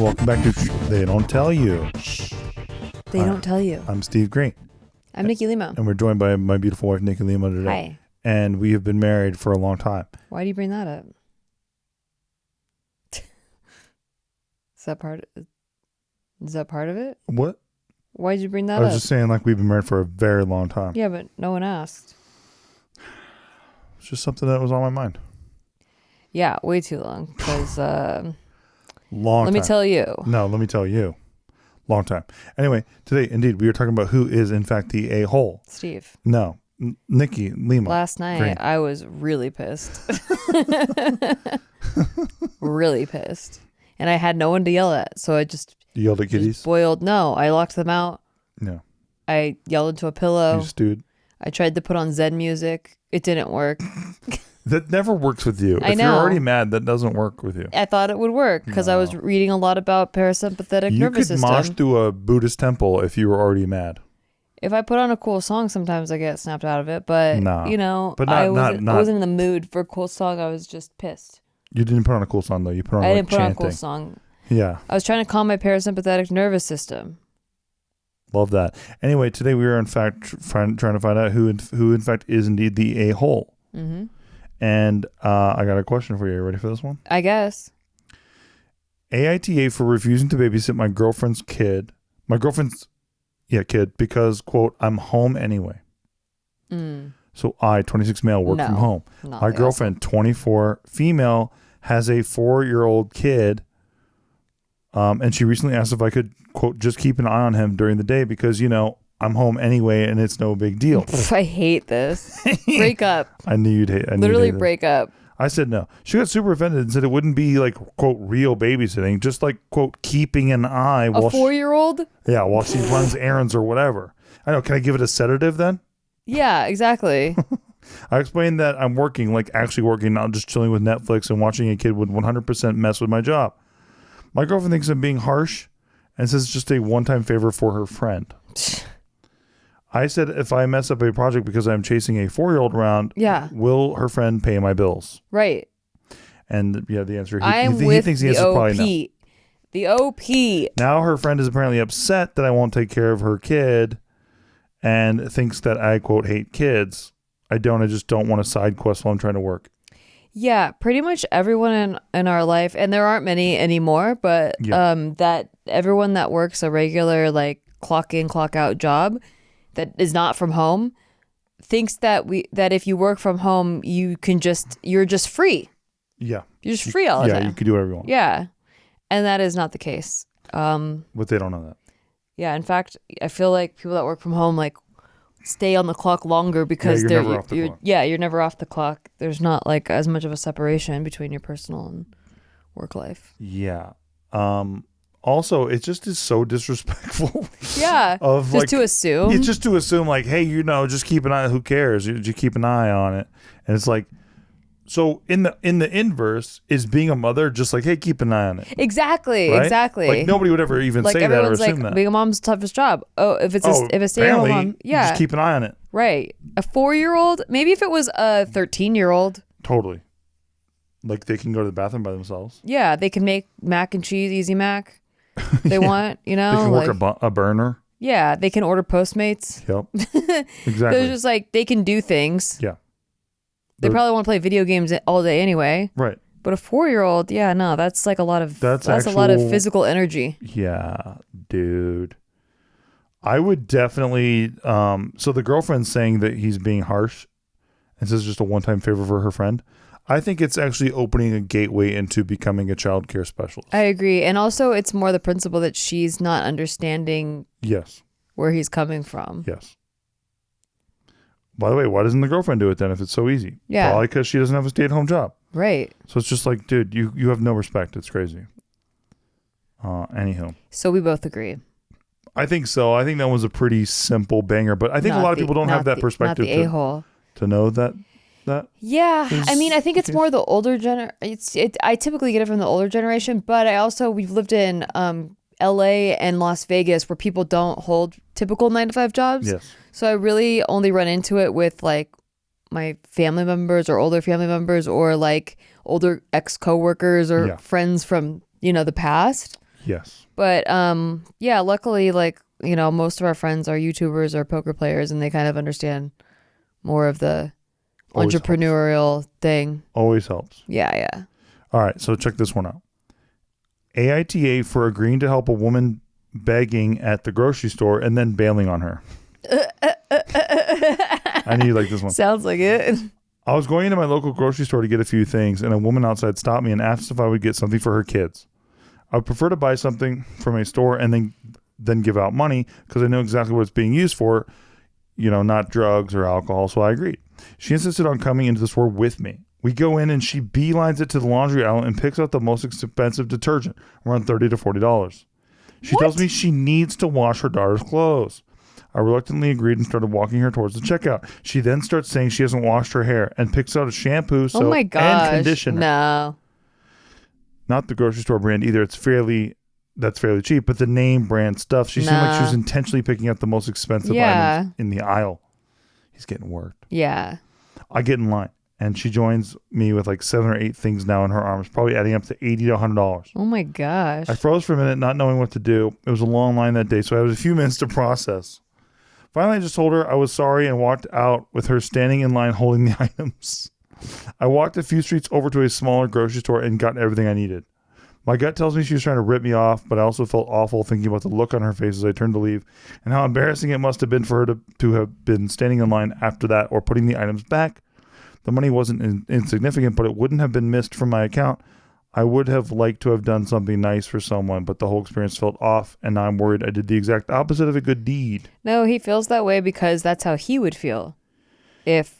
welcome back to They Don't Tell You. They don't tell you. I'm Steve Green. I'm Nikki Limo. And we're joined by my beautiful wife, Nikki Limo, today. Hi. And we have been married for a long time. Why do you bring that up? Is that part of it? What? Why did you bring that I up? was just saying, like, we've been married for a very long time. Yeah, but no one asked. It's just something that was on my mind. Yeah, way too long. Because Long let time. me tell you. No, let me tell you. Long time. Anyway, today, indeed, we are talking about who is, in fact, the a-hole. Steve. No. Nikki Limo. Last night, Green. I was really pissed. Really pissed. And I had no one to yell at. So I just... You yelled at kitties? boiled. No, I locked them out. No. I yelled into a pillow. You stewed? I tried to put on Zen music. It didn't work. That never works with you. I If know. you're already mad, that doesn't work with you. I thought it would work because I was reading a lot about parasympathetic nervous You could system. mosh through a Buddhist temple if you were already mad. If I put on a cool song, sometimes I get snapped out of it. But, No. you know, But I not- wasn't in the mood for a cool song. I was just pissed. You didn't put on a cool song, though. You put on, I like, didn't put on a cool chanting. song. Yeah. I was trying to calm my parasympathetic nervous system. Love that. Anyway, today we are, in fact, trying to find out who, in fact, is indeed the a-hole. Mm-hmm. And I got a question for you. Are you ready for this one? I guess. AITA for refusing to babysit my girlfriend's kid. Kid, because, quote, I'm home anyway. So I, 26 male, work from home. My girlfriend, 24 female, has a 4-year-old kid. And she recently asked if I could, quote, just keep an eye on him during the day because, you know, I'm home anyway and it's no big deal. I hate this. Break up. I knew you'd hate it. Literally break up. I said no. She got super offended and said it wouldn't be like, quote, real babysitting, just like, quote, keeping an eye. A 4-year-old? While she runs errands or whatever. I know. Can I give it a sedative then? Yeah, exactly. I explained that I'm working, like actually working, not just chilling with Netflix and watching a kid would 100% mess with my job. My girlfriend thinks I'm being harsh and says it's just a one-time favor for her friend. I said if I mess up a project because I'm chasing a 4-year-old around, will her friend pay my bills? Right. And yeah, the answer, he thinks the answer is probably no. The OP. Now her friend is apparently upset that I won't take care of her kid and thinks that I, quote, hate kids. I just don't want to side quest while I'm trying to work. Yeah, pretty much everyone in our life, and there aren't many anymore, but that everyone that works a regular like clock in, clock out job that is not from home thinks that if you work from home, you're just free. Yeah. You're just free all the time. Yeah, you can do whatever you want. Yeah. And that is not the case. But they don't know that. Yeah, in fact, I feel like people that work from home like stay on the clock longer because you're never off the clock. You're never off the clock. There's not like as much of a separation between your personal and work life. Yeah. Also, it just is so disrespectful. Yeah. Of just like, to assume. It's just to assume like, hey, just keep an eye. Who cares? You keep an eye on it. And it's like, so in the inverse is being a mother just like, hey, keep an eye on it. Exactly. Right? Exactly. Like nobody would ever even say that or assume that. Being a mom's the toughest job. Oh, if a stay-at-home mom, yeah, just keep an eye on it. Right. A 4-year-old. Maybe if it was a 13-year-old. Totally. Like they can go to the bathroom by themselves. Yeah, they can make mac and cheese, Easy Mac. They want, you know. They can work a burner. Yeah, they can order Postmates. Yep. Exactly. They're just like they can do things. Yeah. They probably want to play video games all day anyway. Right. But a 4-year-old, yeah, no, that's like a lot of a lot of physical energy. Yeah, dude. I would definitely so the girlfriend's saying that he's being harsh and says just a one-time favor for her friend. I think it's actually opening a gateway into becoming a child care specialist. I agree. And also it's more the principle that she's not understanding where he's coming from. Yes. By the way, why doesn't the girlfriend do it then if it's so easy? Yeah. Probably because she doesn't have a stay-at-home job. Right. So it's just like, dude, you have no respect. It's crazy. Anywho. So we both agree. I think so. I think that was a pretty simple banger, but I think a lot of people don't have that perspective not the a-hole. To know that. Yeah. I mean, I think it's more the older I typically get it from the older generation, but we've lived in LA and Las Vegas where people don't hold typical 9-to-5 jobs. Yes. So I really only run into it with like my family members or older family members or like older ex-coworkers or friends from, the past. Yes. But yeah, luckily, like, you know, most of our friends are YouTubers or poker players, and they kind of understand more of the Always entrepreneurial thing. Always helps. Yeah. All right, so check this one out. AITA for agreeing to help a woman begging at the grocery store and then bailing on her. I knew you like this one. Sounds like it. I was going into my local grocery store to get a few things, and a woman outside stopped me and asked if I would get something for her kids. I would prefer to buy something from a store and then give out money because I know exactly what it's being used for, you know, not drugs or alcohol, so I agreed. She insisted on coming into the store with me. We go in and she beelines it to the laundry aisle and picks out the most expensive detergent, around $30 to $40. She tells me she needs to wash her daughter's clothes. I reluctantly agreed and started walking her towards the checkout. She then starts saying she hasn't washed her hair and picks out a shampoo, soap, and conditioner. No. Not the grocery store brand either. That's fairly cheap, but the name brand stuff. She seemed like she was intentionally picking out the most expensive items in the aisle. He's getting worked. Yeah. I get in line, and she joins me with like 7 or 8 things now in her arms, probably adding up to $80 to $100. Oh my gosh. I froze for a minute, not knowing what to do. It was a long line that day, so I had a few minutes to process. Finally, I just told her I was sorry and walked out with her standing in line holding the items. I walked a few streets over to a smaller grocery store and got everything I needed. My gut tells me she was trying to rip me off, but I also felt awful thinking about the look on her face as I turned to leave and how embarrassing it must have been for her to have been standing in line after that or putting the items back. The money wasn't insignificant, but it wouldn't have been missed from my account. I would have liked to have done something nice for someone, but the whole experience felt off, and now I'm worried I did the exact opposite of a good deed. No, he feels that way because that's how he would feel if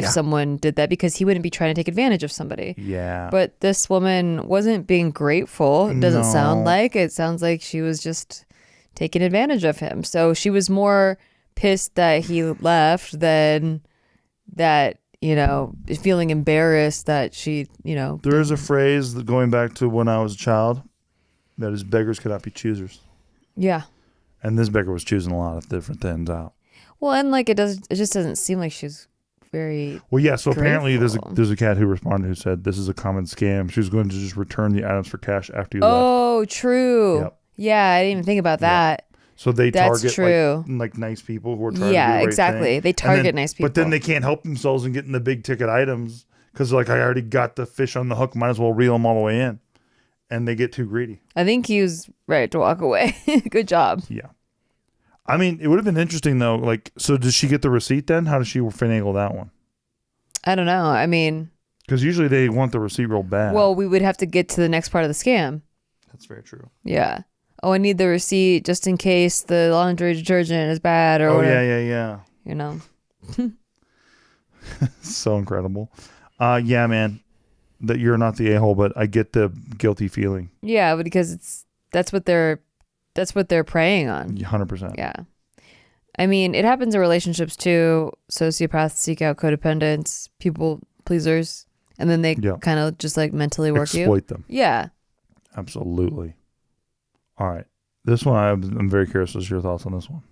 someone did that, because he wouldn't be trying to take advantage of somebody. Yeah. But this woman wasn't being grateful. It doesn't sound like. It sounds like she was just taking advantage of him. So she was more pissed that he left than that, you know, feeling embarrassed that she, you know. There is a phrase that going back to when I was a child that is beggars cannot be choosers. Yeah. And this beggar was choosing a lot of different things out. Well, and like it just doesn't seem like she's very well, yeah, so grateful. Apparently there's a cat who responded who said this is a common scam. She was going to just return the items for cash after you left. Oh, true. Yep. Yeah, I didn't even think about that. Yep. So they That's target true. like nice people who are trying to do the right exactly. thing. They target nice people. But then they can't help themselves in getting the big ticket items because like I already got the fish on the hook, might as well reel them all the way in. And they get too greedy. I think he was right to walk away. Good job. Yeah. I mean, it would have been interesting though. Like, so does she get the receipt then? How does she finagle that one? I don't know. I mean, because usually they want the receipt real bad. Well, we would have to get to the next part of the scam. That's very true. Yeah. Oh, I need the receipt just in case the laundry detergent is bad or whatever. Yeah. You know. So incredible. Yeah, man. That you're not the a-hole, but I get the guilty feeling. Yeah, because that's what they're preying on. 100%. Yeah. I mean, it happens in relationships too. Sociopaths seek out codependents, people pleasers, and then they kind of just like mentally work exploit them. Yeah. Absolutely. All right. This one, I'm very curious as to your thoughts on this one.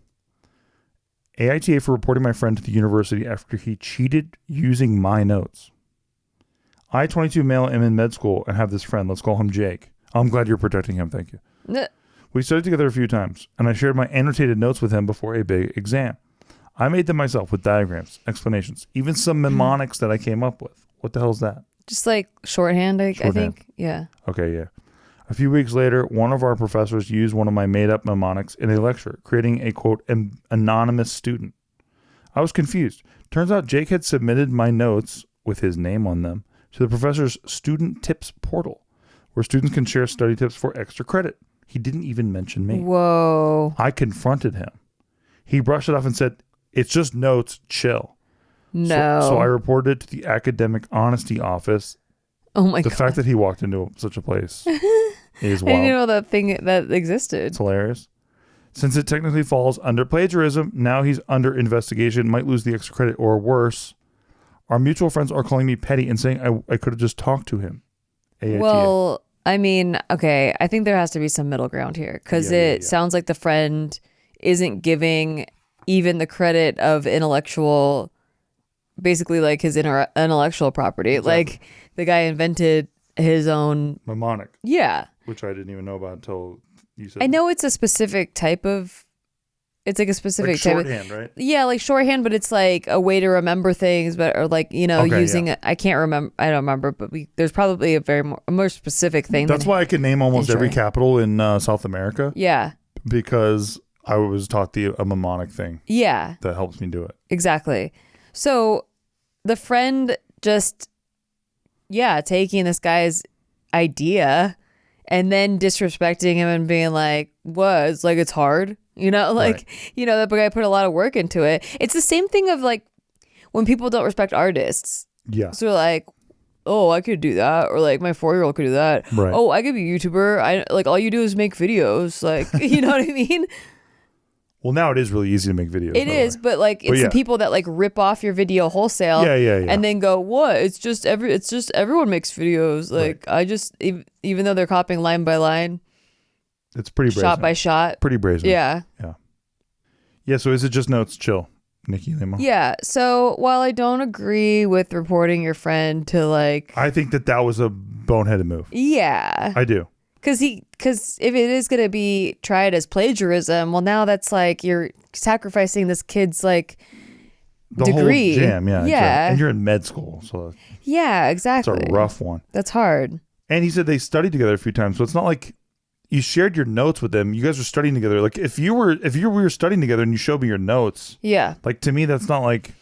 AITA for reporting my friend to the university after he cheated using my notes. I, 22 male, am in med school and have this friend. Let's call him Jake. I'm glad you're protecting him. Thank you. We studied together a few times, and I shared my annotated notes with him before a big exam. I made them myself with diagrams, explanations, even some mnemonics that I came up with. What the hell is that? Just like shorthand, I think. Yeah. Okay, yeah. A few weeks later, one of our professors used one of my made-up mnemonics in a lecture, creating a, quote, anonymous student. I was confused. Turns out Jake had submitted my notes, with his name on them, to the professor's student tips portal, where students can share study tips for extra credit. He didn't even mention me. Whoa. I confronted him. He brushed it off and said, "It's just notes, chill." No. So I reported it to the academic honesty office. Oh my God. The fact that he walked into such a place is wild. I didn't know that thing that existed. It's hilarious. Since it technically falls under plagiarism, now he's under investigation, might lose the extra credit or worse. Our mutual friends are calling me petty and saying I could have just talked to him. AITA. Well, I mean, okay, I think there has to be some middle ground here because it sounds like the friend isn't giving even the credit of intellectual, basically like his intellectual property. Exactly. Like the guy invented his own mnemonic. Yeah. Which I didn't even know about until You said I know it's a specific type of. It's like a specific like type shorthand, of, right? Yeah, like shorthand, but it's like a way to remember things, but or like using it. I can't remember. I don't remember, but there's probably a more specific thing. That's why I can name almost every capital in South America. Yeah, because I was taught a mnemonic thing. Yeah, that helps me do it. Exactly. So the friend just taking this guy's idea and then disrespecting him and being like, "What? It's like it's hard." That guy put a lot of work into it. It's the same thing of like when people don't respect artists. Yeah. So like, oh, I could do that, or like my 4-year-old could do that. Right. Oh, I could be a YouTuber. I like all you do is make videos. Like, you know what I mean? Well, now it is really easy to make videos. It is, but like it's the people that like rip off your video wholesale. Yeah. And then go, what? It's just everyone makes videos. Like I just even though they're copying line by line. It's pretty brazen. Shot by shot. Pretty brazen. Yeah. Yeah, so is it just notes chill, Nikki, Limo? Yeah, so while I don't agree with reporting your friend to like... I think that was a boneheaded move. Yeah. I do. Because if it is going to be tried as plagiarism, well, now that's like you're sacrificing this kid's like degree. Whole jam, yeah. Yeah. Exactly. And you're in med school, so... Yeah, exactly. It's a rough one. That's hard. And he said they studied together a few times, so it's not like... You shared your notes with them. You guys were studying together. Like if we were studying together and you showed me your notes. Yeah. Like to me, that's not like,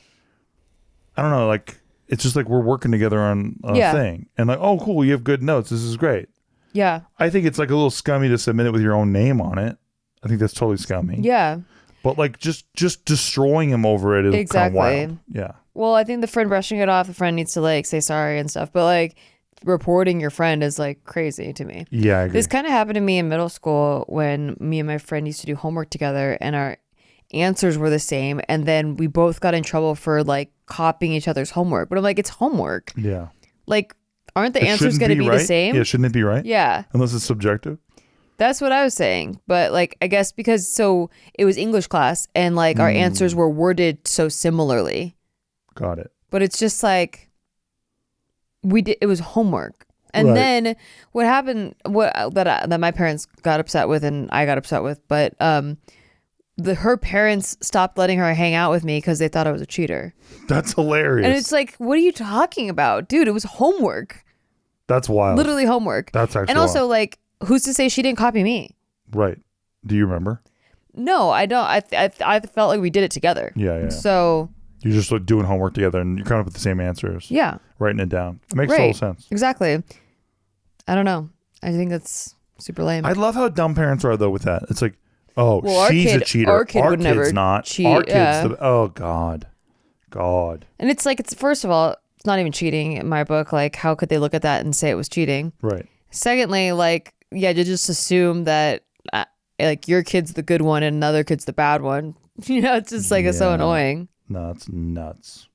I don't know. Like it's just like we're working together on a thing, and like, oh, cool, you have good notes. This is great. Yeah. I think it's like a little scummy to submit it with your own name on it. I think that's totally scummy. Yeah. But like just destroying him over it is kind of wild. Yeah. Well, I think the friend brushing it off, the friend needs to like say sorry and stuff. But like, reporting your friend is like crazy to me. Yeah, I agree. This kind of happened to me in middle school when me and my friend used to do homework together and our answers were the same, and then we both got in trouble for like copying each other's homework. But I'm like, it's homework. Yeah. Like, aren't the answers going to be the same? Yeah, shouldn't it be right? Yeah. Unless it's subjective. That's what I was saying. But like, I guess because it was English class and like our answers were worded so similarly. Got it. But it's just like, it was homework. And then what happened, that my parents got upset with and I got upset with, but her parents stopped letting her hang out with me because they thought I was a cheater. That's hilarious. And it's like, what are you talking about? Dude, it was homework. That's wild. Literally homework. That's actually And also wild. like, who's to say she didn't copy me? Right. Do you remember? No, I don't. I felt like we did it together. Yeah. So... You're just like doing homework together and you're coming up with the same answers. Yeah. Writing it down. It makes total sense. Exactly. I don't know. I think that's super lame. I love how dumb parents are though with that. It's like, oh, well, she's a cheater. Our kid would never not. Cheat. Our kid's oh God. And it's like, first of all, it's not even cheating in my book. Like, how could they look at that and say it was cheating? Right. Secondly, like, yeah, to just assume that like your kid's the good one and another kid's the bad one. It's just like, it's so annoying. No, it's nuts.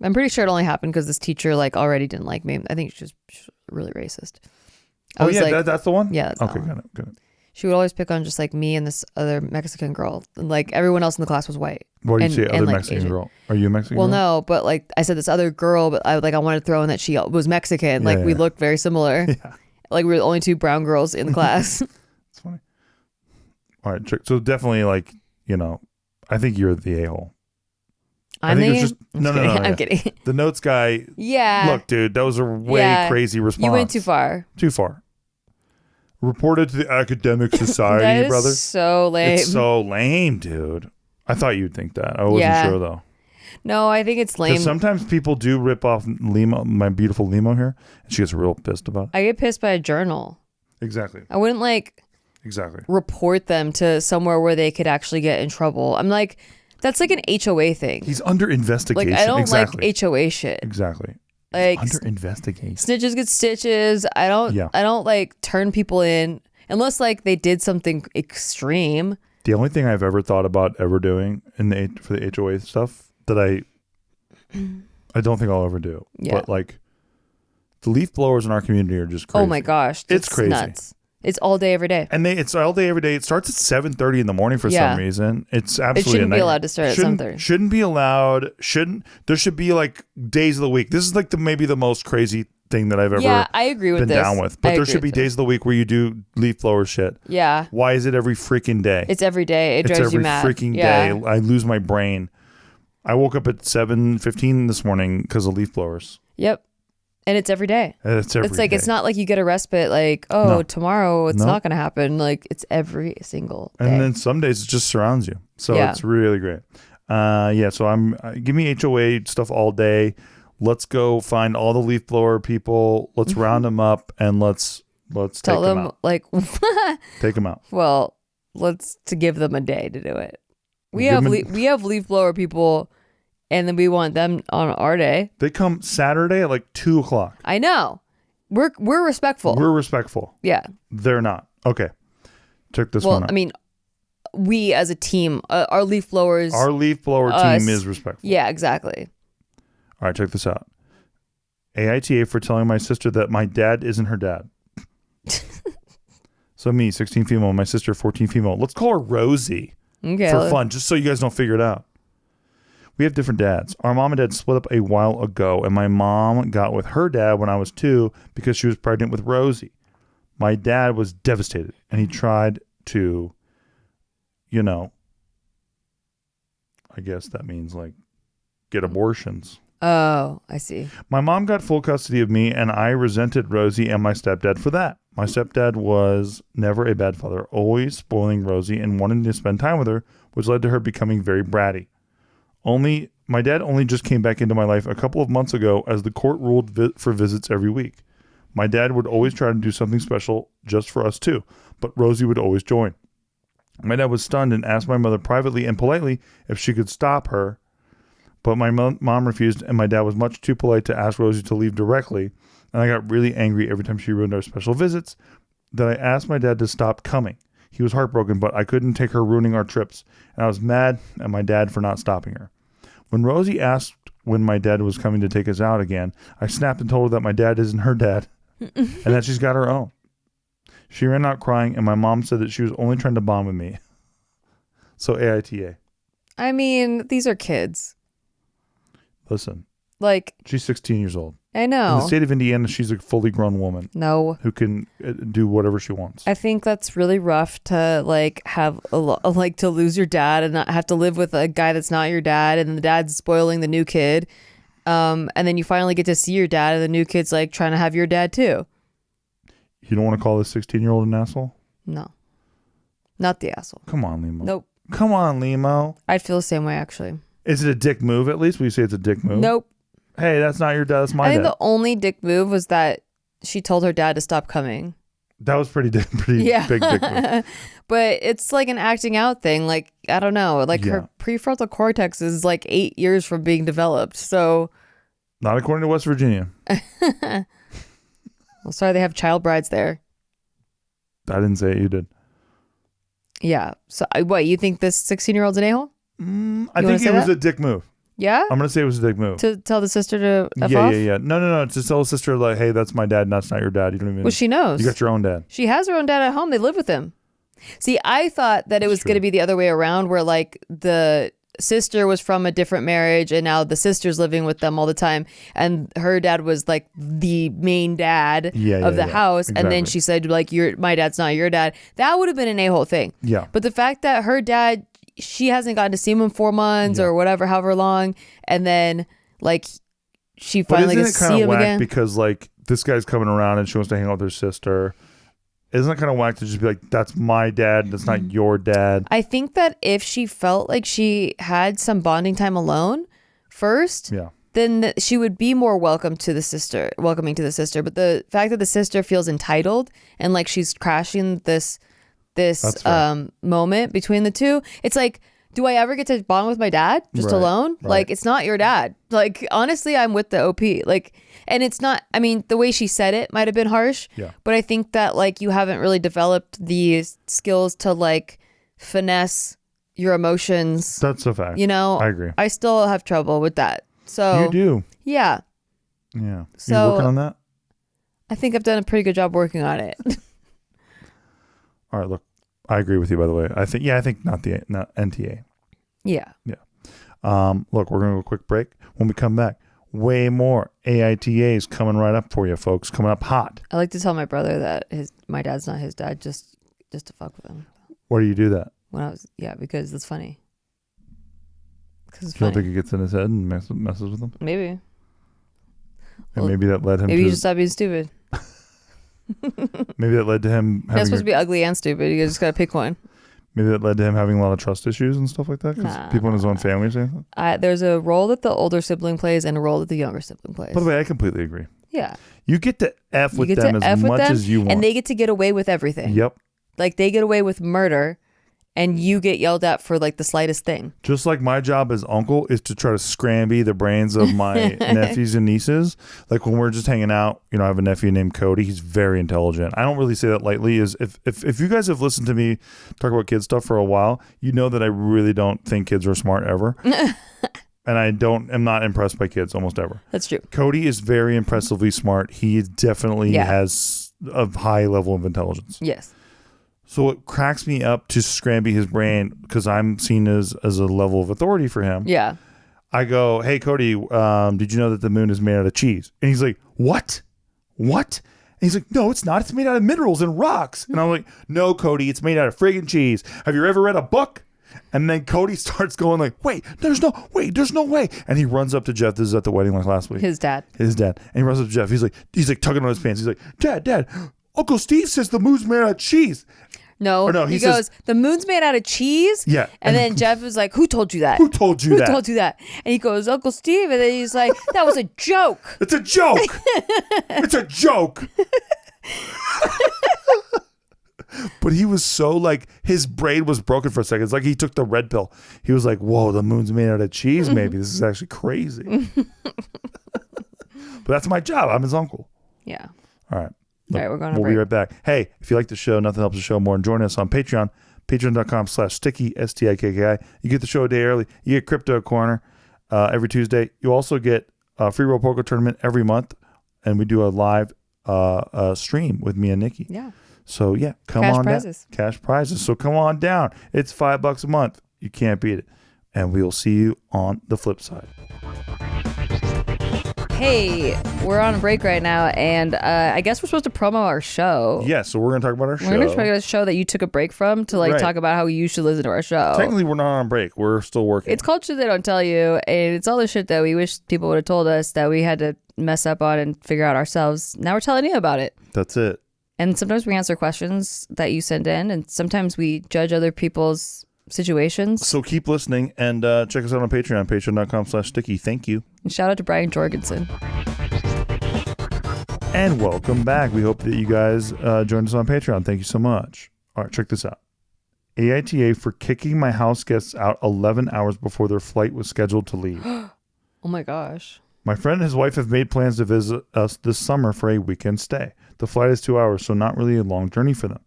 I'm pretty sure it only happened because this teacher like already didn't like me. I think she's really racist. That's the one? Yeah. That's okay, got it. She would always pick on just like me and this other Mexican girl. And like everyone else in the class was white. What do you say, other like, Mexican Asian. girl? Are you a Mexican girl? girl? No, but like I said, this other girl, but I wanted to throw in that she was Mexican. Like we looked very similar. Yeah. Like we were the only two brown girls in the class. It's funny. All right. So definitely like, I think you're the a-hole. I think it's just no. I'm kidding. The notes guy. Yeah. Look, dude, that was a way crazy response. You went too far. Too far. Reported to the academic society, that is brother. So lame. It's so lame, dude. I thought you'd think that. I wasn't sure though. No, I think it's lame. Sometimes people do rip off Limo, my beautiful Limo here, and she gets real pissed about it. I get pissed by a journal. Exactly. I wouldn't report them to somewhere where they could actually get in trouble. I'm like, that's like an HOA thing. He's under investigation. Like I don't like HOA shit. Exactly. Like under investigation. Snitches get stitches. I don't like turn people in unless like they did something extreme. The only thing I've ever thought about ever doing for the HOA stuff that I don't think I'll ever do. Yeah. But like the leaf blowers in our community are just crazy. Oh my gosh. It's crazy. Nuts. It's all day, every day. And it's all day, every day. It starts at 7:30 in the morning for some reason. It's absolutely It shouldn't be allowed to start at 7:30. Shouldn't be allowed. There should be like days of the week. This is like maybe the most crazy thing that I've ever Yeah, I agree with been this. down with. But there should be days of the week where you do leaf blower shit. Yeah. Why is it every freaking day? It's every day. It drives you mad. It's every freaking day. I lose my brain. I woke up at 7:15 this morning because of leaf blowers. Yep. And it's every day. It's every day. It's not like you get a respite like, tomorrow it's not going to happen. Like it's every single day. And then some days it just surrounds you. So it's really great. So give me HOA stuff all day. Let's go find all the leaf blower people. Let's round them up and let's tell take them out. Like take them out. Well, to give them a day to do it. We have leaf blower people. And then we want them on our day. They come Saturday at like 2:00. I know. We're respectful. We're respectful. Yeah. They're not. Okay. Check this one out. I mean, we as a team, our leaf blowers. Our leaf blower team is respectful. Yeah, exactly. All right, check this out. AITA for telling my sister that my dad isn't her dad. So me, 16 female, my sister, 14 female. Let's call her Rosie for fun, just so you guys don't figure it out. We have different dads. Our mom and dad split up a while ago, and my mom got with her dad when I was 2 because she was pregnant with Rosie. My dad was devastated, and he tried to, I guess that means like get abortions. Oh, I see. My mom got full custody of me, and I resented Rosie and my stepdad for that. My stepdad was never a bad father, always spoiling Rosie and wanting to spend time with her, which led to her becoming very bratty. My dad only just came back into my life a couple of months ago as the court ruled for visits every week. My dad would always try to do something special just for us too, but Rosie would always join. My dad was stunned and asked my mother privately and politely if she could stop her, but my mom refused, and my dad was much too polite to ask Rosie to leave directly, and I got really angry every time she ruined our special visits that I asked my dad to stop coming. He was heartbroken, but I couldn't take her ruining our trips, and I was mad at my dad for not stopping her. When Rosie asked when my dad was coming to take us out again, I snapped and told her that my dad isn't her dad and that she's got her own. She ran out crying, and my mom said that she was only trying to bond with me. So AITA. I mean, these are kids. Listen. Like. She's 16 years old. I know. In the state of Indiana, she's a fully grown woman. No. Who can do whatever she wants. I think that's really rough to have to lose your dad and not have to live with a guy that's not your dad, and the dad's spoiling the new kid. And then you finally get to see your dad, and the new kid's like trying to have your dad too. You don't want to call this 16-year-old an asshole? No. Not the asshole. Come on, Limo. Nope. Come on, Limo. I'd feel the same way, actually. Is it a dick move at least? Will you say it's a dick move? Nope. Hey, that's not your dad. That's my dad. I think the only dick move was that she told her dad to stop coming. That was pretty big dick move. But it's like an acting out thing. Like, I don't know. Like her prefrontal cortex is like 8 years from being developed. So. Not according to West Virginia. Well, sorry, they have child brides there. I didn't say it. You did. Yeah. So what, you think this 16-year-old's an a-hole? I think it was a dick move. Yeah? I'm going to say it was a dick move. To tell the sister to F off? Yeah. No. To tell the sister, like, hey, that's my dad, and that's not your dad. You don't even. Well, she knows. You got your own dad. She has her own dad at home. They live with him. See, I thought that it was going to be the other way around, where like the sister was from a different marriage and now the sister's living with them all the time, and her dad was like the main dad of the house. Exactly. And then she said like, my dad's not your dad. That would have been an a-hole thing. Yeah. But the fact that her dad, she hasn't gotten to see him in 4 months or whatever, however long, and then like she finally gets to see him again. Because like this guy's coming around and she wants to hang out with her sister. Isn't it kind of whack to just be like, that's my dad, that's not your dad? I think that if she felt like she had some bonding time alone first, then she would be more welcoming to the sister. But the fact that the sister feels entitled and like she's crashing this moment between the two, it's like, do I ever get to bond with my dad just alone? Right. Like, it's not your dad. Like, honestly, I'm with the OP. Like, and it's not, I mean, the way she said it might have been harsh, but I think that like you haven't really developed the skills to like finesse your emotions. That's a fact. You know, I agree. I still have trouble with that. So you do. Yeah. Yeah. So you working on that? I think I've done a pretty good job working on it. All right, look, I agree with you, by the way. I think not NTA. Yeah. Yeah. Look, we're going to go a quick break. When we come back, way more. AITAs coming right up for you, folks. Coming up hot. I like to tell my brother that my dad's not his dad, just to fuck with him. Why do you do that? Because it's funny. Because You don't think it gets in his head and messes with him? Maybe. And maybe that led him Maybe you just stop being stupid. Maybe that led to him having... You're not supposed to be ugly and stupid. You just got to pick one. Maybe that led to him having a lot of trust issues and stuff like that? Because people in his own family say that? There's a role that the older sibling plays and a role that the younger sibling plays. By the way, I completely agree. Yeah. You get to F with them as much as you want. And they get to get away with everything. Yep. Like they get away with murder and you get yelled at for like the slightest thing. Just like my job as uncle is to try to scramby the brains of my nephews and nieces. Like when we're just hanging out, I have a nephew named Cody. He's very intelligent. I don't really say that lightly. If you guys have listened to me talk about kid stuff for a while, you know that I really don't think kids are smart ever. And I'm not impressed by kids almost ever. That's true. Cody is very impressively smart. He definitely has a high level of intelligence. Yes. So it cracks me up to scramby his brain because I'm seen as a level of authority for him. Yeah. I go, hey, Cody, did you know that the moon is made out of cheese? And he's like, what? And he's like, no, it's not. It's made out of minerals and rocks. And I'm like, no, Cody, it's made out of friggin' cheese. Have you ever read a book? And then Cody starts going like, there's no way. And he runs up to Jeff. This is at the wedding like last week. His dad. And he runs up to Jeff. He's like tugging on his pants. He's like, Dad, Uncle Steve says the moon's made out of cheese. No, he goes, the moon's made out of cheese? Yeah. And then Jeff was like, who told you that? Who told you that? And he goes, Uncle Steve. And then he's like, that was a joke. It's a joke. It's a joke. But he was so like, his brain was broken for a second. It's like he took the red pill. He was like, whoa, the moon's made out of cheese maybe. This is actually crazy. But that's my job. I'm his uncle. Yeah. All right. All right, we'll be right back. Hey, if you like the show, nothing helps the show more. And join us on Patreon, patreon.com/sticky, STIKKI. You get the show a day early. You get Crypto Corner every Tuesday. You also get a free roll poker tournament every month. And we do a live stream with me and Nikki. Yeah. So, yeah, come Cash on prizes. down. Cash prizes. So come on down. It's $5 a month. You can't beat it. And we will see you on the flip side. Hey, we're on a break right now, and I guess we're supposed to promo our show. Yeah, so we're going to talk about our show. We're going to talk about a show that you took a break from to talk about how you should listen to our show. Technically, we're not on break. We're still working. It's called Shit They Don't Tell You, and it's all the shit that we wish people would have told us that we had to mess up on and figure out ourselves. Now we're telling you about it. That's it. And sometimes we answer questions that you send in, and sometimes we judge other people's situations. So keep listening and check us out on Patreon, patreon.com/sticky. Thank you. And shout out to Brian Jorgensen. And welcome back. We hope that you guys joined us on Patreon. Thank you so much. All right, check this out. AITA for kicking my house guests out 11 hours before their flight was scheduled to leave. Oh my gosh. My friend and his wife have made plans to visit us this summer for a weekend stay. The flight is 2 hours, so not really a long journey for them.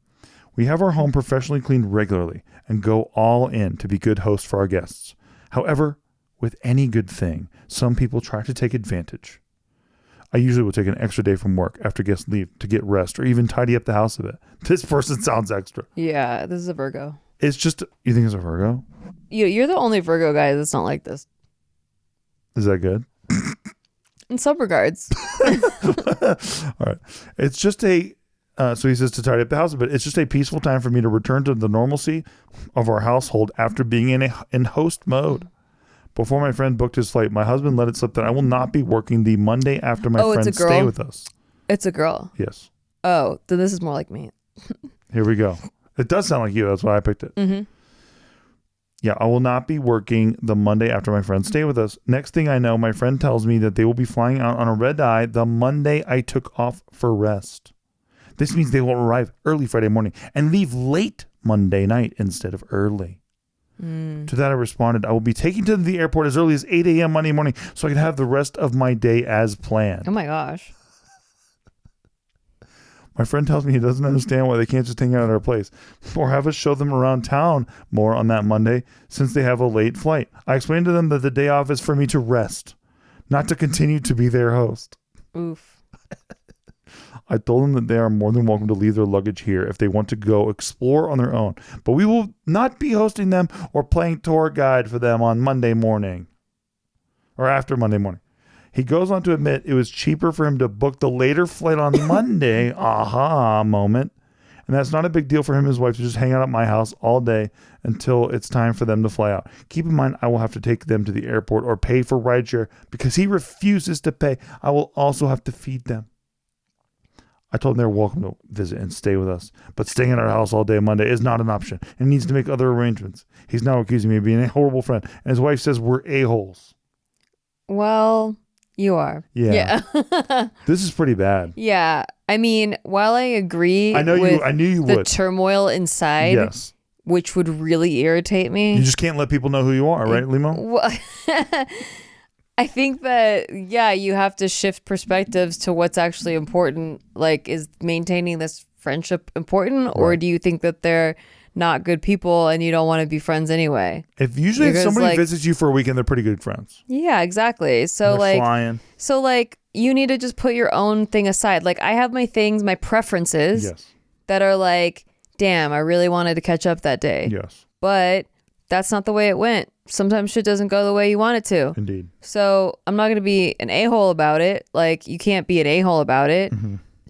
We have our home professionally cleaned regularly and go all in to be good hosts for our guests. However, with any good thing, some people try to take advantage. I usually will take an extra day from work after guests leave to get rest or even tidy up the house a bit. This person sounds extra. Yeah, this is a Virgo. It's just, you think it's a Virgo? You're the only Virgo guy that's not like this. Is that good? In some regards. All right. It's just so he says to tidy up the house, but it's just a peaceful time for me to return to the normalcy of our household after being in host mode. Before my friend booked his flight, my husband let it slip that I will not be working the Monday after my friends stay with us. It's a girl. Yes. Oh, then this is more like me. Here we go. It does sound like you. That's why I picked it. Mm-hmm. Yeah, I will not be working the Monday after my friends stay with us. Next thing I know, my friend tells me that they will be flying out on a red eye the Monday I took off for rest. This means they will arrive early Friday morning and leave late Monday night instead of early. To that I responded, I will be taking to the airport as early as 8 a.m. Monday morning so I can have the rest of my day as planned. Oh my gosh. My friend tells me he doesn't understand why they can't just hang out at our place or have us show them around town more on that Monday since they have a late flight. I explained to them that the day off is for me to rest, not to continue to be their host. Oof. I told them that they are more than welcome to leave their luggage here if they want to go explore on their own, but we will not be hosting them or playing tour guide for them on Monday morning or after Monday morning. He goes on to admit it was cheaper for him to book the later flight on Monday. Aha moment. And that's not a big deal for him and his wife to just hang out at my house all day until it's time for them to fly out. Keep in mind, I will have to take them to the airport or pay for rideshare because he refuses to pay. I will also have to feed them. I told them they're welcome to visit and stay with us, but staying at our house all day on Monday is not an option and needs to make other arrangements. He's now accusing me of being a horrible friend, and his wife says we're a-holes. Well, you are. Yeah. This is pretty bad. Yeah. I mean, while I agree I knew you the would. turmoil inside, Yes. which would really irritate me. You just can't let people know who you are, right, Limo? Well, I think that, yeah, you have to shift perspectives to what's actually important. Like, is maintaining this friendship important? Or do you think that they're not good people and you don't want to be friends anyway? If somebody visits you for a weekend, they're pretty good friends. Yeah, exactly. So they're flying. So you need to just put your own thing aside. Like, I have my things, my preferences that are like, damn, I really wanted to catch up that day. Yes. But that's not the way it went. Sometimes shit doesn't go the way you want it to. Indeed. So I'm not going to be an a-hole about it. Like, you can't be an a-hole about it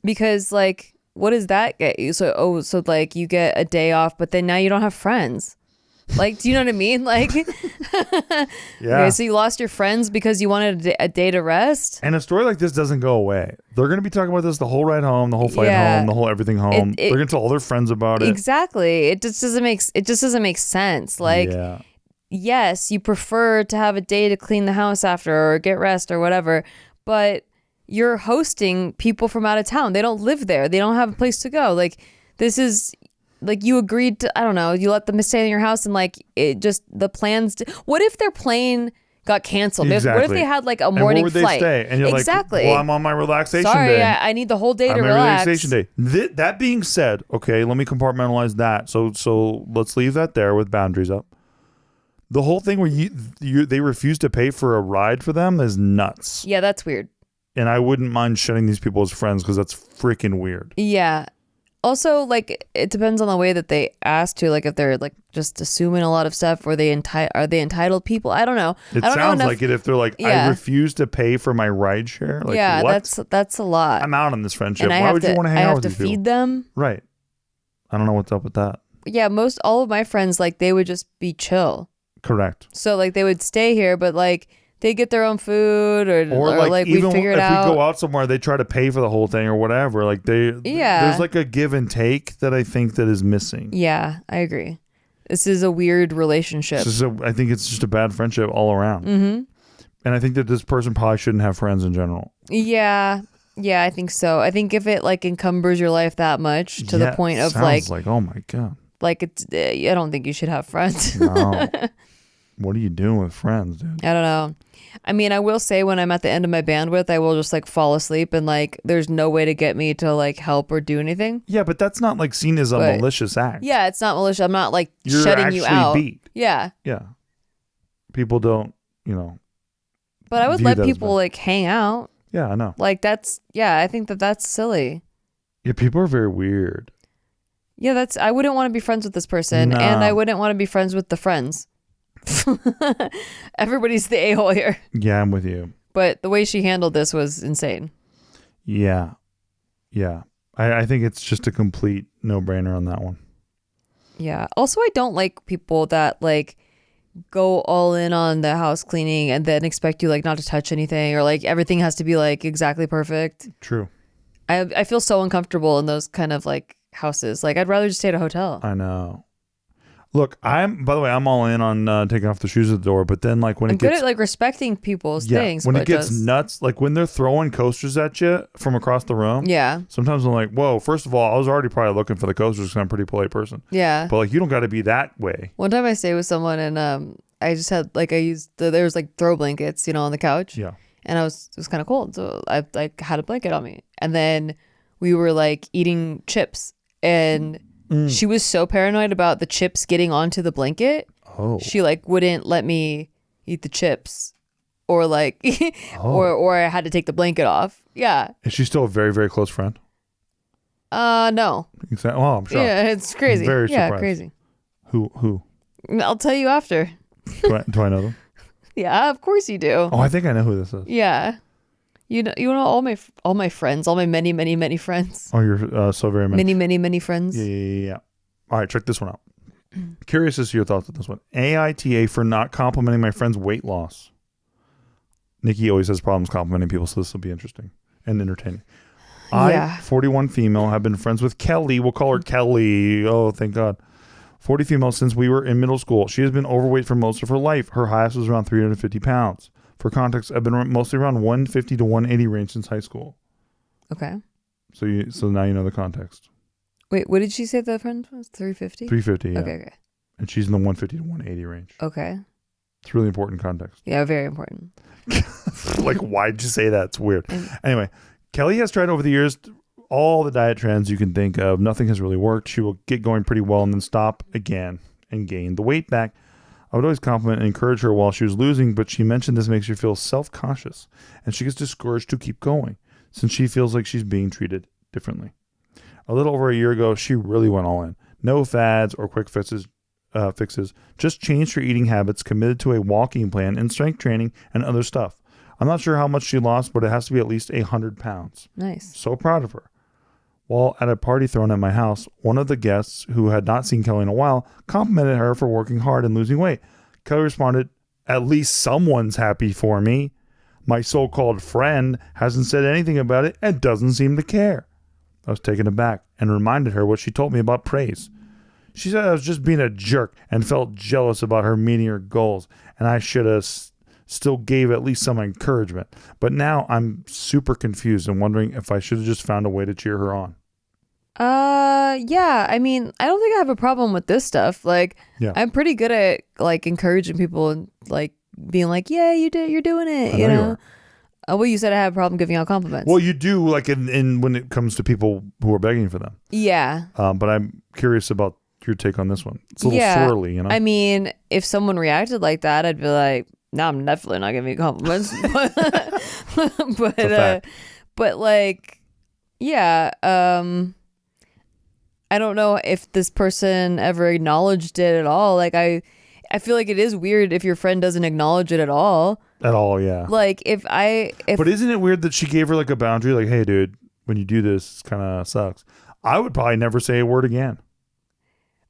because, like, what does that get you? So like, you get a day off, but then now you don't have friends. Like, do you know what I mean? Like, okay, so you lost your friends because you wanted a day to rest. And a story like this doesn't go away. They're going to be talking about this the whole ride home, the whole flight home, the whole everything home. They're going to tell all their friends about it. Exactly. It just doesn't make sense. Like, yes, you prefer to have a day to clean the house after or get rest or whatever, but you're hosting people from out of town. They don't live there. They don't have a place to go. Like, this is... Like, you agreed to, I don't know, you let them stay in your house and, like, it just, the plans, what if their plane got canceled? Exactly. What if they had, like, a morning flight? flight? Stay? And you're like, well, I'm on my relaxation day. Sorry, I need the whole day to relax. Relaxation day. That being said, okay, let me compartmentalize that. So let's leave that there with boundaries up. The whole thing where they refuse to pay for a ride for them is nuts. Yeah, that's weird. And I wouldn't mind shutting these people as friends because that's freaking weird. Yeah. Also, like, it depends on the way that they ask to, like, if they're, like, just assuming a lot of stuff, or are they entitled people? I don't know. It sounds like it if they're like, I refuse to pay for my ride share. Like, what? that's a lot. I'm out on this friendship. Why would you want to hang out with these people? I have to feed them. Right. I don't know what's up with that. Yeah, all of my friends, like, they would just be chill. Correct. So, like, they would stay here, but, like, they get their own food or like we figure it out. If we go out somewhere, they try to pay for the whole thing or whatever. Like, there's like a give and take that I think that is missing. Yeah, I agree. This is a weird relationship. I think it's just a bad friendship all around. Mm-hmm. And I think that this person probably shouldn't have friends in general. Yeah, I think so. I think if it, like, encumbers your life that much to the point of, like, oh my God. Like, I don't think you should have friends. No. What are you doing with friends, dude? I don't know. I mean, I will say when I'm at the end of my bandwidth, I will just, like, fall asleep and, like, there's no way to get me to, like, help or do anything. Yeah, but that's not, like, seen as a malicious act. Yeah, it's not malicious. I'm not, like, shutting you out. Beat. Yeah. Yeah. People don't, But I would let people, like, hang out. Yeah, I know. Like, I think that's silly. Yeah, people are very weird. Yeah, I wouldn't want to be friends with this person. No. And I wouldn't want to be friends with the friends. Everybody's the a-hole here. Yeah, I'm with you. But the way she handled this was insane. Yeah. I think it's just a complete no-brainer on that one. Yeah. Also, I don't like people that, like, go all in on the house cleaning and then expect you, like, not to touch anything, or, like, everything has to be, like, exactly perfect. True. I feel so uncomfortable in those kind of, like, houses. Like, I'd rather just stay at a hotel. I know. Look, by the way, I'm all in on taking off the shoes at the door, but then, like, when I'm it gets... good at, like, respecting people's things. When it gets nuts, like, when they're throwing coasters at you from across the room, sometimes I'm like, whoa, first of all, I was already probably looking for the coasters because I'm a pretty polite person. Yeah. But, like, you don't got to be that way. One time I stayed with someone and I just had, like, there was, like, throw blankets, on the couch. Yeah. And it was kind of cold, so I, like, had a blanket on me. And then we were, like, eating chips, and... She was so paranoid about the chips getting onto the blanket. Oh. She, like, wouldn't let me eat the chips, or, like, or I had to take the blanket off. Yeah. Is she still a very, very close friend? No. Oh, I'm shocked. Yeah, it's crazy. Very surprised. Yeah, crazy. Who? I'll tell you after. Do I know them? Yeah, of course you do. Oh, I think I know who this is. Yeah. You know all my friends, all my many friends. Oh, you're so very many. Many friends. Yeah. All right, check this one out. Curious as to your thoughts on this one. AITA for not complimenting my friend's weight loss. Nikki always has problems complimenting people, so this will be interesting and entertaining. Yeah. 41 female, have been friends with Kelly. We'll call her Kelly. Oh, thank God. 40 female since we were in middle school. She has been overweight for most of her life. Her highest was around 350 pounds. For context, I've been mostly around 150 to 180 range since high school. Okay. So now you know the context. Wait, what did she say the friend was? 350? 350, yeah. Okay. And she's in the 150 to 180 range. Okay. It's really important context. Yeah, very important. Like, why'd you say that? It's weird. Anyway, Kelly has tried over the years all the diet trends you can think of. Nothing has really worked. She will get going pretty well and then stop again and gain the weight back. I would always compliment and encourage her while she was losing, but she mentioned this makes her feel self-conscious, and she gets discouraged to keep going since she feels like she's being treated differently. A little over a year ago, she really went all in. No fads or quick fixes, just changed her eating habits, committed to a walking plan and strength training and other stuff. I'm not sure how much she lost, but it has to be at least 100 pounds. Nice. So proud of her. While at a party thrown at my house, one of the guests, who had not seen Kelly in a while, complimented her for working hard and losing weight. Kelly responded, "At least someone's happy for me. My so-called friend hasn't said anything about it and doesn't seem to care." I was taken aback and reminded her what she told me about praise. She said I was just being a jerk and felt jealous about her meeting her goals, and I should have still gave at least some encouragement. But now I'm super confused and wondering if I should have just found a way to cheer her on. Yeah. I mean, I don't think I have a problem with this stuff. Like, Yeah. I'm pretty good at like encouraging people and like being like, yeah, you're doing it. I You know you know. are. Well, you said I have a problem giving out compliments. Well, you do, like in when it comes to people who are begging for them. Yeah. But I'm curious about your take on this one. It's a little swirly, you know. I mean, if someone reacted like that, I'd be like, no, I'm definitely not giving you compliments. But like, yeah. I don't know if this person ever acknowledged it at all. Like, I feel like it is weird if your friend doesn't acknowledge it at all. At all, yeah. Like, But isn't it weird that she gave her like a boundary? Like, hey, dude, when you do this, it kind of sucks. I would probably never say a word again.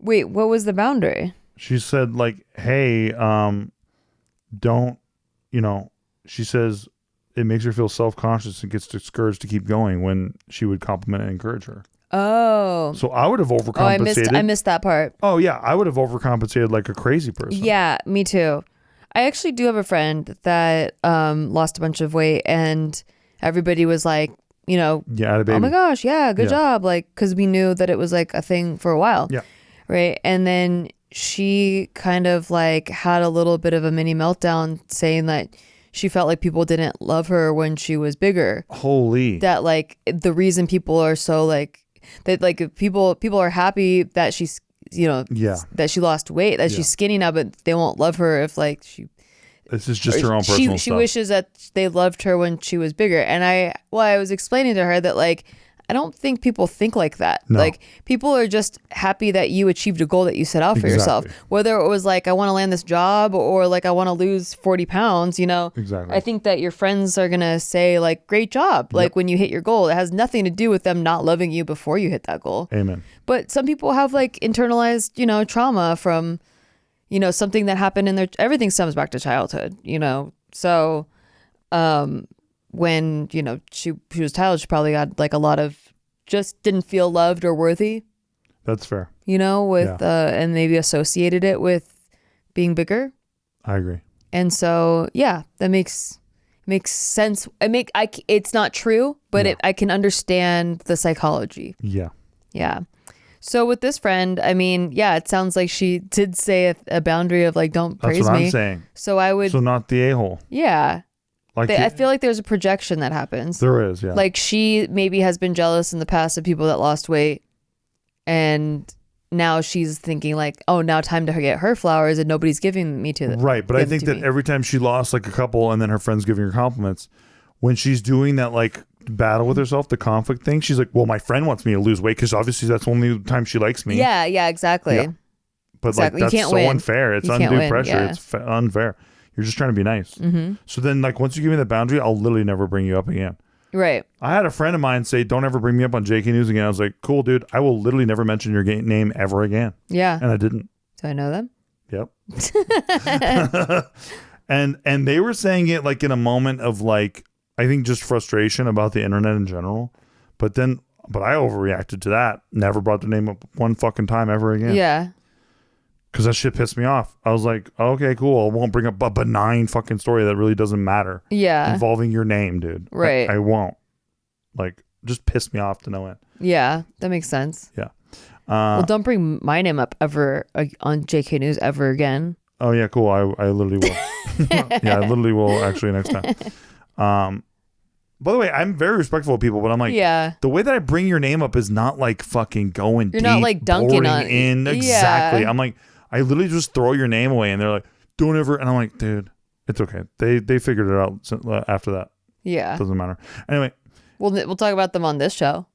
Wait, what was the boundary? She said, like, hey, don't, she says it makes her feel self-conscious and gets discouraged to keep going when she would compliment and encourage her. Oh. So I would have overcompensated. I missed that part. Oh, yeah. I would have overcompensated like a crazy person. Yeah, me too. I actually do have a friend that lost a bunch of weight, and everybody was like, yeah, baby. oh my gosh, yeah, good job. Like, because we knew that it was like a thing for a while. Yeah. Right. And then she kind of like had a little bit of a mini meltdown saying that she felt like people didn't love her when she was bigger. Holy. That like the reason people are so like that, like people are happy that she's, that she lost weight, that she's skinny now, but they won't love her if like this is just her own personal stuff. She wishes that they loved her when she was bigger. And I was explaining to her that like, I don't think people think like that. No. Like, people are just happy that you achieved a goal that you set out for yourself. Whether it was like, I want to land this job, or like, I want to lose 40 pounds, Exactly. I think that your friends are going to say like, great job. Like, when you hit your goal, it has nothing to do with them not loving you before you hit that goal. Amen. But some people have like internalized, trauma from, something that happened in their, everything stems back to childhood, So, when she was a child, she probably got like a lot of just didn't feel loved or worthy. That's fair. And maybe associated it with being bigger. I agree. And so that makes sense. It's not true, but I can understand the psychology. Yeah. So with this friend, I mean, it sounds like she did say a boundary of like, don't praise me. That's what I'm saying. So not the a-hole. Yeah. Like I feel like there's a projection that happens. There is, yeah. Like, she maybe has been jealous in the past of people that lost weight, and now she's thinking like, oh, now time to get her flowers, and nobody's giving me to them. Right, but I think that every time she lost like a couple, and then her friends giving her compliments, when she's doing that like battle with herself, the conflict thing, she's like, well, my friend wants me to lose weight because obviously that's the only time she likes me. Yeah, exactly. Yeah. But like, that's so unfair. It's undue pressure. Yeah. It's unfair. You're just trying to be nice. Mm-hmm. So then, like, once you give me the boundary, I'll literally never bring you up again. Right. I had a friend of mine say, don't ever bring me up on JK News again. I was like, cool, dude. I will literally never mention your name ever again. Yeah. And I didn't. Do I know them? Yep. and they were saying it like in a moment of like, I think just frustration about the internet in general. But I overreacted to that. Never brought their name up one fucking time ever again. Yeah. Because that shit pissed me off. I was like, okay, cool. I won't bring up a benign fucking story that really doesn't matter. Yeah. Involving your name, dude. Right. I won't. Like, just piss me off to no end. Yeah, that makes sense. Yeah. Well, don't bring my name up ever on JK News ever again. Oh, yeah, cool. I literally will. Yeah, I literally will actually next time. By the way, I'm very respectful of people, but I'm like, the way that I bring your name up is not like fucking going You're deep, not like dunking on in. Exactly. I'm like, I literally just throw your name away and they're like, don't ever. And I'm like, dude, it's okay. They figured it out after that. Yeah. Doesn't matter. Anyway. We'll talk about them on this show.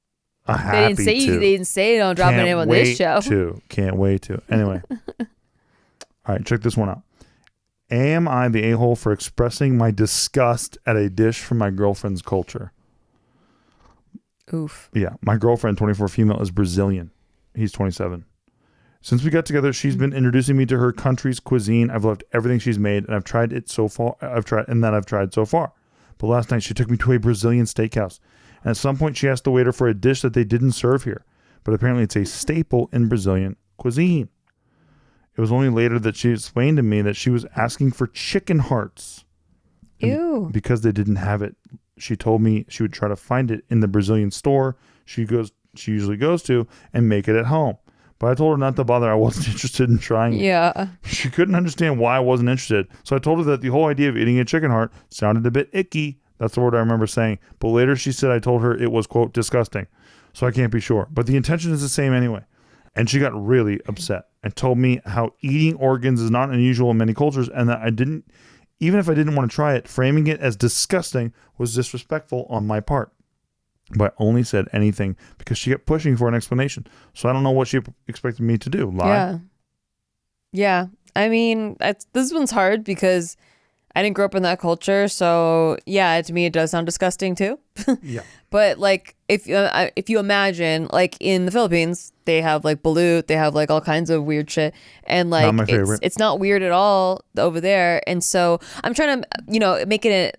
They didn't say don't drop my name on this show. Can't wait to. Anyway. All right, check this one out. Am I the a-hole for expressing my disgust at a dish from my girlfriend's culture? Oof. Yeah, my girlfriend, 24 female, is Brazilian. He's 27. Since we got together, she's been introducing me to her country's cuisine. I've loved everything she's made, and I've tried so far. But last night she took me to a Brazilian steakhouse, and at some point she asked the waiter for a dish that they didn't serve here. But apparently it's a staple in Brazilian cuisine. It was only later that she explained to me that she was asking for chicken hearts. Ew. Because they didn't have it, she told me she would try to find it in the Brazilian store she usually goes to and make it at home. But I told her not to bother. I wasn't interested in trying it. Yeah. She couldn't understand why I wasn't interested. So I told her that the whole idea of eating a chicken heart sounded a bit icky. That's the word I remember saying. But later she said I told her it was, quote, disgusting. So I can't be sure. But the intention is the same anyway. And she got really upset and told me how eating organs is not unusual in many cultures and that even if I didn't want to try it, framing it as disgusting was disrespectful on my part. But I only said anything because she kept pushing for an explanation. So I don't know what she expected me to do. Lie? Yeah. Yeah. I mean, this one's hard because I didn't grow up in that culture. So yeah, to me, it does sound disgusting too. Yeah. But like, if you imagine, like in the Philippines, they have like balut, they have like all kinds of weird shit. And like, not my favorite. It's not weird at all over there. And so I'm trying to,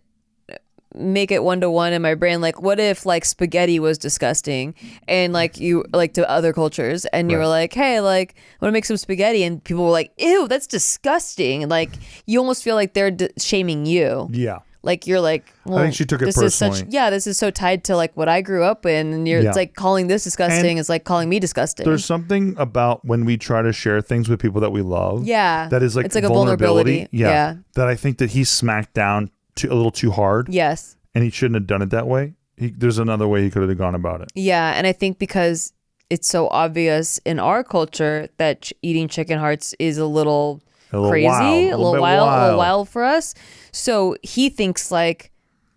make it one-to-one in my brain. Like, what if like spaghetti was disgusting and like you like to other cultures and you were like, hey, like I want to make some spaghetti, and people were like, ew, that's disgusting. And like you almost feel like they're shaming you. Yeah. Like you're like, well, I think she took it personally. This is so tied to like what I grew up in, and it's like calling this disgusting is like calling me disgusting. There's something about when we try to share things with people that we love. Yeah. That is like, it's like a vulnerability. Yeah. That I think that he smacked down a little too hard. Yes. And he shouldn't have done it that way. There's another way he could have gone about it. Yeah. And I think because it's so obvious in our culture that eating chicken hearts is a little crazy, a little wild for us. So he thinks like,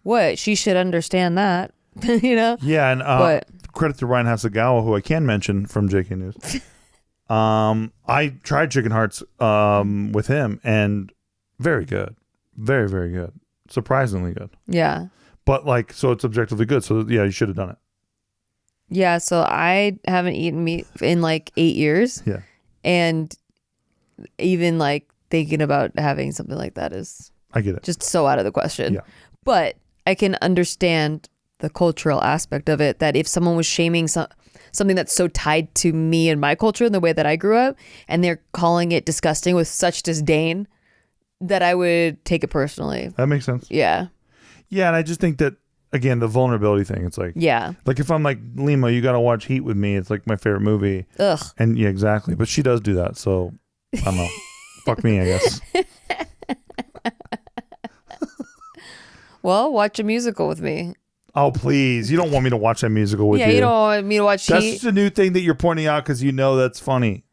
what? She should understand that, Yeah, and credit to Ryan Hasegawa, who I can mention from JK News. I tried chicken hearts with him, and very good, very, very good, surprisingly good. Yeah. But like, so it's objectively good. So yeah, you should have done it. Yeah. So I haven't eaten meat in like 8 years. Yeah. And even like thinking about having something like that is, I get it, just so out of the question. Yeah. But I can understand the cultural aspect of it, that if someone was shaming something that's so tied to me and my culture and the way that I grew up, and they're calling it disgusting with such disdain, that I would take it personally. That makes sense. Yeah. Yeah, and I just think that, again, the vulnerability thing, it's like, yeah, like if I'm like, Limo, you got to watch Heat with me. It's like my favorite movie. Ugh. And yeah, exactly. But she does do that. So I don't know. Fuck me, I guess. Well, watch a musical with me. Oh, please. You don't want me to watch that musical with you. Yeah, you don't want me to watch That's Heat. just a new thing that you're pointing out because you know that's funny.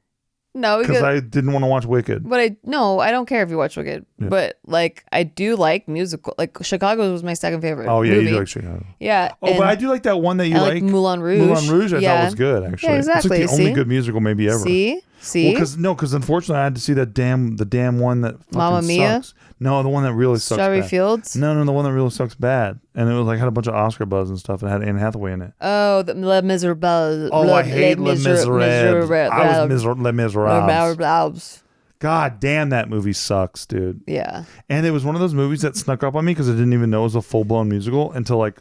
No, because I didn't want to watch Wicked. But I don't care if you watch Wicked. Yeah. But like, I do like musical. Like Chicago was my second favorite. Oh yeah, movie. you do like Chicago. Yeah. Oh, but I do like that one that you like. Moulin Rouge. Moulin Rouge, I thought was good actually. Yeah, exactly. It's like the only good musical maybe ever. See, See? Because unfortunately I had to see the damn one that fucking Mamma Mia? sucks. No, the one that really sucks Strawberry bad. Fields? No, the one that really sucks bad. And it was like had a bunch of Oscar buzz and stuff and had Anne Hathaway in it. Oh, the Les Miserables. Oh, I hate Les Miserables. I was Les Miserables. God damn, that movie sucks, dude. Yeah. And it was one of those movies that snuck up on me because I didn't even know it was a full-blown musical until like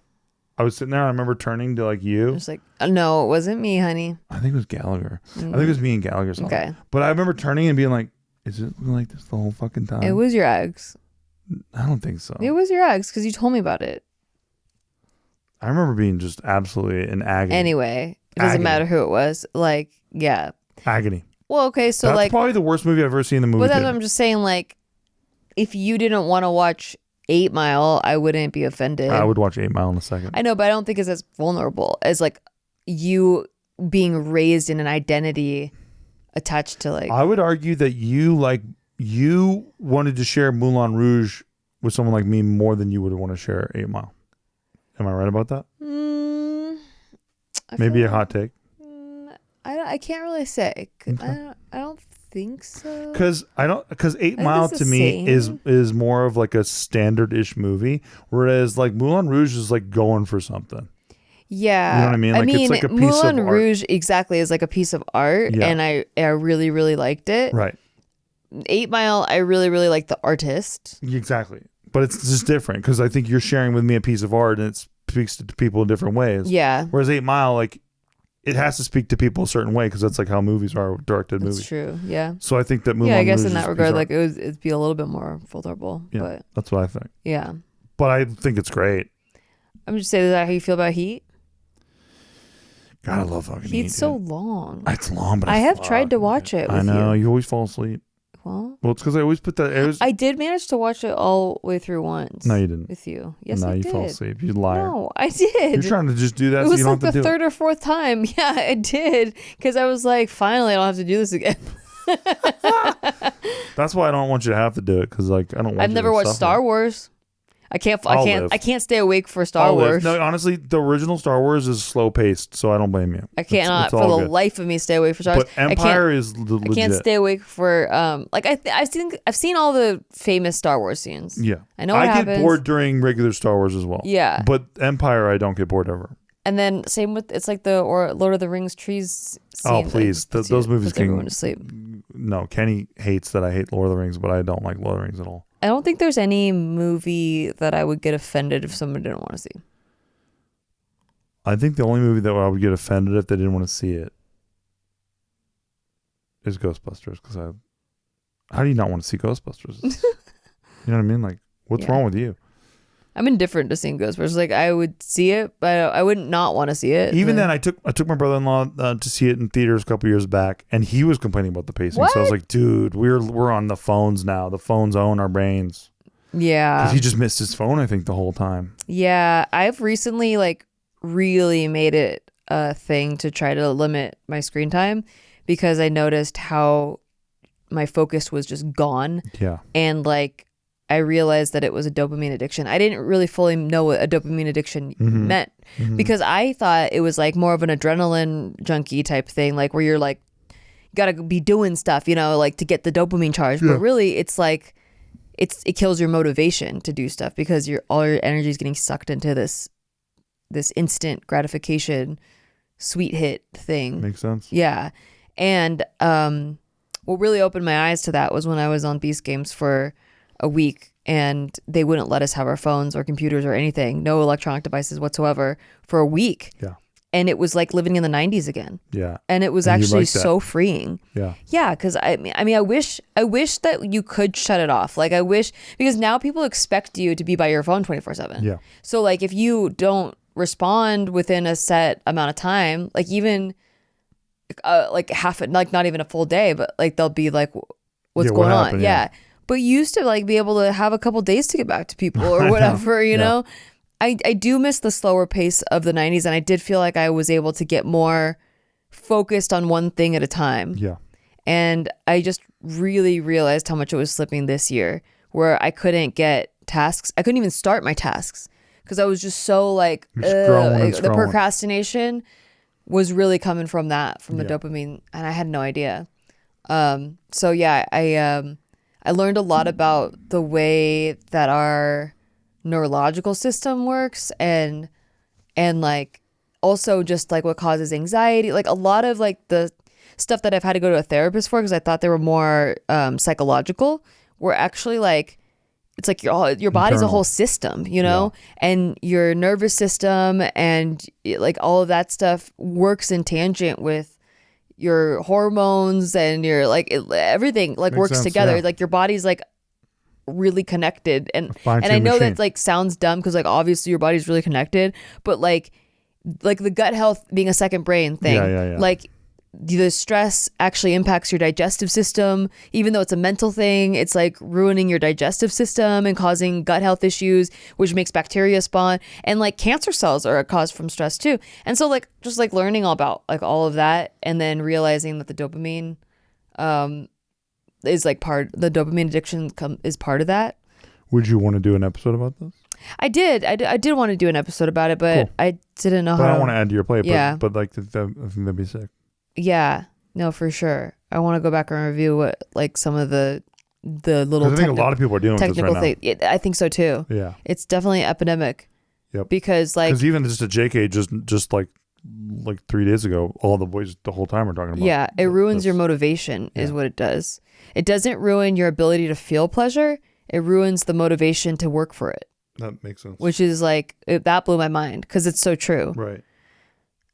I was sitting there. I remember turning to like you. I was like, no, it wasn't me, honey. I think it was Gallagher. I think it was me and Gallagher. Okay. But I remember turning and being like, is it like this the whole fucking time? It was your ex. I don't think so. It was your ex because you told me about it. I remember being just absolutely in agony. Anyway, it doesn't matter who it was. Like, yeah. Agony. Well, okay, so that's like probably the worst movie I've ever seen in the movie. But that's theater. what I'm just saying. Like, if you didn't want to watch 8 Mile, I wouldn't be offended. I would watch 8 Mile in a second. I know, but I don't think it's as vulnerable as like you being raised in an identity attached to like. I would argue that you wanted to share Moulin Rouge with someone like me more than you would want to share 8 Mile. Am I right about that? Maybe a hot take. I can't really say. Okay. I don't think so. Because 8 Mile to me is more of like a standard-ish movie, whereas like Moulin Rouge is like going for something. Yeah, you know what I mean. Like it's like a piece Moulin of Rouge exactly is like a piece of art, and I really really liked it. Right. 8 Mile, I really really like the artist. Exactly, but it's just different because I think you're sharing with me a piece of art, and it speaks to people in different ways. Yeah. Whereas 8 Mile, like, it has to speak to people a certain way because that's like how movies are, directed movies. That's true. Yeah. So I think that Moulin yeah, I guess Rouge in that regard, like it'd be a little bit more vulnerable. Yeah, but that's what I think. Yeah. But I think it's great. I'm just saying, is that how you feel about Heat? God, I love fucking Heat. Heat's so long. It's long, but I have tried to watch it. I know you always fall asleep. Well, it's because I always put that. I did manage to watch it all the way through once. No, you didn't. With you. Yes, no, I you did. fell asleep. You liar. No, I did. You're trying to just do that it so was you don't like have to do the third or fourth time. Yeah, I did. Because I was like, finally, I don't have to do this again. That's why I don't want you to have to do it because like I don't want I've you never to watched suffer. Star Wars. I can't stay awake for Star I'll live. Wars. No, honestly, the original Star Wars is slow paced, so I don't blame you. I cannot it's for the good. life of me stay awake for Star Wars. But Empire is legit. I can't stay awake for like I've seen all the famous Star Wars scenes. Yeah, I know what I happens. get bored during regular Star Wars as well. Yeah, but Empire I don't get bored ever. And then same with it's like the Lord of the Rings trees scene. Oh please, those movies can everyone to sleep. No, Kenny hates that I hate Lord of the Rings, but I don't like Lord of the Rings at all. I don't think there's any movie that I would get offended if someone didn't want to see. I think the only movie that I would get offended if they didn't want to see it is Ghostbusters. Because how do you not want to see Ghostbusters? You know what I mean? Like, what's wrong with you? I'm indifferent to seeing Ghostbusters. Like, I would see it, but I would not want to see it. Even then, I took my brother-in-law to see it in theaters a couple years back, and he was complaining about the pacing. What? So I was like, dude, we're on the phones now. The phones own our brains. Yeah. Because he just missed his phone, I think, the whole time. Yeah. I've recently, like, really made it a thing to try to limit my screen time because I noticed how my focus was just gone. Yeah. And, like, I realized that it was a dopamine addiction. I didn't really fully know what a dopamine addiction meant because I thought it was like more of an adrenaline junkie type thing, like where you're like, you gotta be doing stuff, you know, like to get the dopamine charge. But really, it's like, it kills your motivation to do stuff because all your energy is getting sucked into this instant gratification, sweet hit thing. Makes sense. Yeah. And what really opened my eyes to that was when I was on Beast Games for a week and they wouldn't let us have our phones or computers or anything, no electronic devices whatsoever for a week. Yeah. And it was like living in the 90s again. Yeah. And it was actually so freeing. Yeah. Yeah, because I mean I wish that you could shut it off. Like I wish, because now people expect you to be by your phone 24/7. Yeah. So like if you don't respond within a set amount of time, like even like not even a full day, but like they'll be like, what's going on? Yeah. But you used to like be able to have a couple days to get back to people or whatever, you know? I do miss the slower pace of the 90s, and I did feel like I was able to get more focused on one thing at a time. Yeah. And I just really realized how much it was slipping this year, where I couldn't get tasks. I couldn't even start my tasks because I was just so like, the procrastination was really coming from the dopamine, and I had no idea. So yeah, I learned a lot about the way that our neurological system works, and like also just like what causes anxiety, like a lot of like the stuff that I've had to go to a therapist for because I thought they were more psychological, were actually like, it's like your body's a whole system, you know, and your nervous system and like all of that stuff works in tangent with your hormones and your like everything like works together. Like your body's like really connected, and I know that like sounds dumb because like obviously your body's really connected, but like the gut health being a second brain thing, like the stress actually impacts your digestive system. Even though it's a mental thing, it's like ruining your digestive system and causing gut health issues, which makes bacteria spawn, and like cancer cells are a cause from stress too. And so like just like learning all about like all of that, and then realizing that the dopamine is like the dopamine addiction is part of that. Would you want to do an episode about this? I did want to do an episode about it, but cool. I didn't know how. I don't want to add to your plate, but like I think that'd be sick. Yeah, no, for sure. I want to go back and review what like some of the little. I think a lot of people are doing this right now. I think so too. Yeah, it's definitely an epidemic. Yep. Because even just a JK just like 3 days ago, all the boys the whole time are talking about. Yeah, it ruins your motivation, is what it does. It doesn't ruin your ability to feel pleasure. It ruins the motivation to work for it. That makes sense. Which is like that blew my mind because it's so true. Right.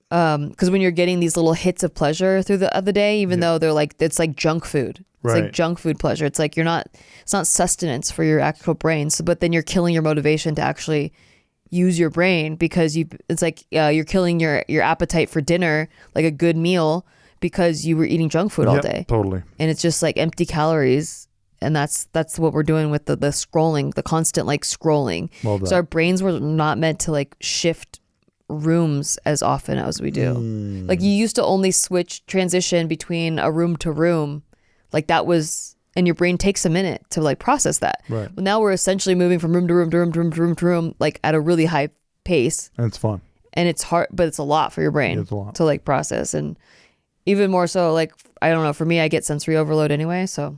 Because when you're getting these little hits of pleasure through the other day, even though they're like, it's like junk food. It's like junk food pleasure. It's like it's not sustenance for your actual brain. So, but then you're killing your motivation to actually use your brain because it's like you're killing your appetite for dinner, like a good meal, because you were eating junk food all day. Totally. And it's just like empty calories. And that's what we're doing with the scrolling, the constant like scrolling. Well done. So our brains were not meant to like shift rooms as often as we do. Like you used to only transition between a room to room, like that was, and your brain takes a minute to like process that. Right. But now we're essentially moving from room to room to room to room to room to room, like at a really high pace. And it's fun. And it's hard, but it's a lot for your brain to like process. And even more so, like, I don't know, for me, I get sensory overload anyway. So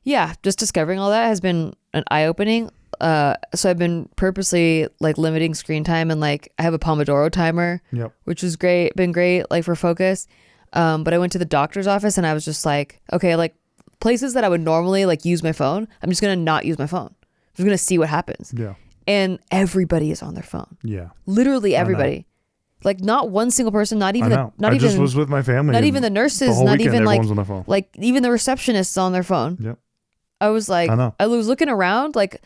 yeah, just discovering all that has been an eye-opening. So I've been purposely like limiting screen time, and like I have a Pomodoro timer, which is been great, like for focus. But I went to the doctor's office and I was just like, okay, like places that I would normally like use my phone, I'm just going to not use my phone. I'm just going to see what happens. Yeah. And everybody is on their phone. Yeah. Literally everybody. Like not one single person, not even I just was with my family. Not even the nurses, not even like even the receptionists on their phone. Yep. I was like, I was looking around like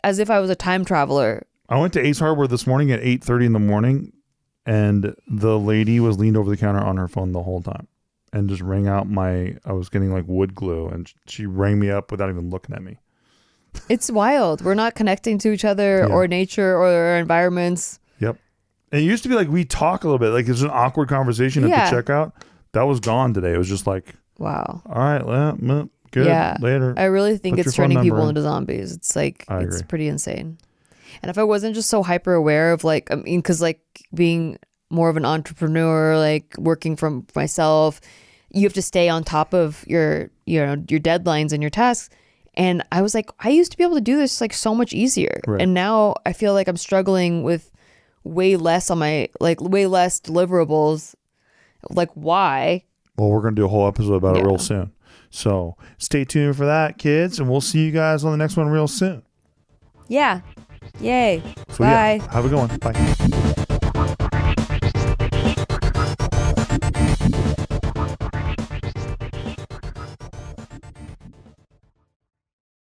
as if I was a time traveler. I went to Ace Hardware this morning at 8:30 in the morning, and the lady was leaned over the counter on her phone the whole time and just rang out I was getting like wood glue, and she rang me up without even looking at me. It's wild. We're not connecting to each other or nature or our environments. Yep. And it used to be like we talk a little bit, like it's an awkward conversation at the checkout. That was gone today. It was just like, wow. All right, well, good. Yeah. Later. I really think it's turning people into zombies. It's like, it's pretty insane. And if I wasn't just so hyper aware of like, I mean, because like being more of an entrepreneur, like working from myself, you have to stay on top of your deadlines and your tasks. And I was like, I used to be able to do this like so much easier. Right. And now I feel like I'm struggling with way less deliverables. Like, why? Well, we're going to do a whole episode about it real soon. So stay tuned for that, kids. And we'll see you guys on the next one real soon. Yeah. Yay. So, bye. Have a good one. Bye.